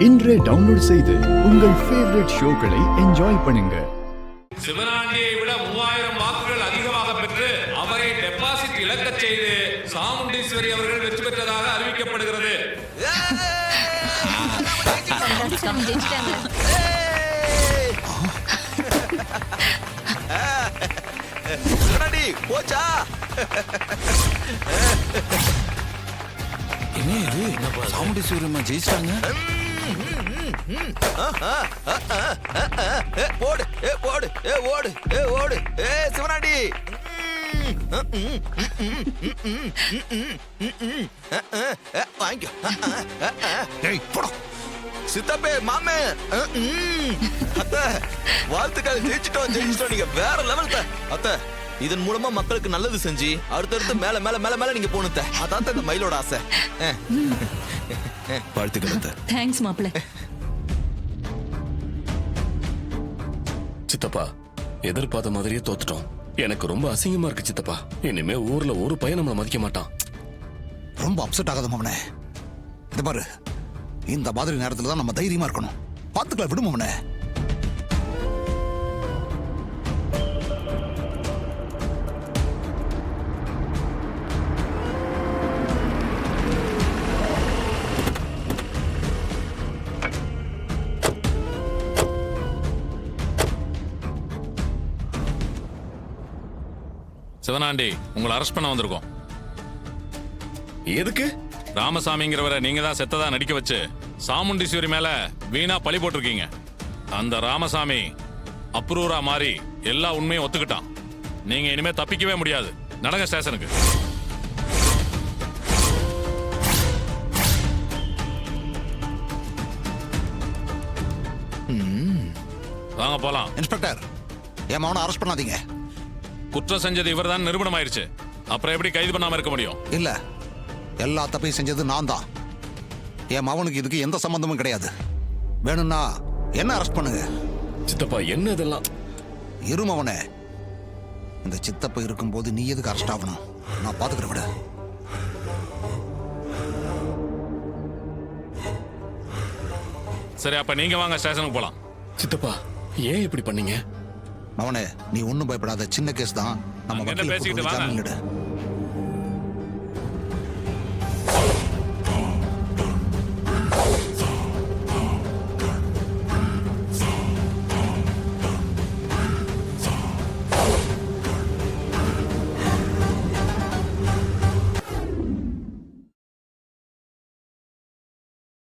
இன்றே டவுன்லோட் செய்து உங்கள் ஃபேவரட் ஷோக்களை என்ஜாய் பண்ணுங்க. சிவனாண்டியை விட 3000 வாக்குகள் அதிகமாக பெற்று அவரை டெபாசிட் இழக்கச் செய்து சாமுண்டீஸ்வரி அவர்கள் வெற்றி பெற்றதாக அறிவிக்கப்படுகிறது. போச்சா? என்ன இது? சாமுண்டீஸ்வரி அம்மா ஜெயிச்சிட்டாங்க. ஓடு ஓடு ஓடு ஓடு சிவனாண்டி. வாங்கிக்கோ. சித்தப்பே மாமே அத்தை வாழ்த்துக்கள். ஜெயிச்சிட்டோம் ஜெயிச்சிட்டோம். நீங்க வேற லெவல் அத்தை. இதன் மூலமா மக்களுக்கு நல்லது செஞ்சு அடுத்தடுத்து மேல மேல மேல மேல நீங்க போகணும். அதான் இந்த மயிலோட ஆசை. வாழ்த்துக்கள். தேங்க்ஸ் மாப்பிள்ள. சித்தப்பா, எதிர்பார்த்த மாதிரியே தோத்துட்டோம். எனக்கு ரொம்ப அசிங்கமா இருக்கு சித்தப்பா. இனிமே ஊர்ல ஒரு பையன் நம்மள மதிக்க மாட்டான். ரொம்ப அப்செட் ஆகாத மாமனே. இந்த பாரு, இந்த மாதிரி நேரத்துல தான் நம்ம தைரியமா இருக்கணும். பாத்துக்கலாம், விடு மாமனே. சிவனாண்டி, உங்களை அரெஸ்ட் பண்ண வந்திருக்கோம். எதுக்கு? ராமசாமிங்கிறவரை நீங்க தான் செத்ததா நடிக்க வச்சு சாமுண்டீஸ்வரி மேல வீணா பழி போட்டிருக்கீங்க. அந்த ராமசாமி அப்ரூவரா மாறி எல்லா உண்மையும் ஒத்துக்கிட்டான். நீங்க இனிமே தப்பிக்கவே முடியாது. நடங்க ஸ்டேஷனுக்கு. வாங்க போலாம். இன்ஸ்பெக்டர், என் மகனை அரெஸ்ட் பண்ணாதீங்க. குற்றம் செஞ்சது இவர் தான் நிரூபணம் ஆயிருச்சு. அப்புறம் எப்படி கைது பண்ணாம இருக்க முடியும்? இல்ல, எல்லா தப்பையும் செஞ்சது நான் தான். என் மகனுக்கு இதுக்கு எந்த சம்பந்தமும் கிடையாது. வேணும்னா என்ன அரெஸ்ட் பண்ணுங்க. சித்தப்பா, என்ன இதெல்லாம்? இரு மவனே. இந்த சித்தப்ப இருக்கும்போது நீ எதுக்கு அரெஸ்ட் ஆகணும்? நான் பாத்துக்கிறேன், விட. சரி, அப்ப நீங்க வாங்க, ஸ்டேஷனுக்கு போலாம். சித்தப்பா, ஏன் இப்படி பண்ணீங்க? மவனே, நீ ஒன்னும் பயப்படாத. சின்ன கேஸ் தான். நம்ம என்ன பேசிக்கிட்டு வாங்க. ஜாமீன் எடு.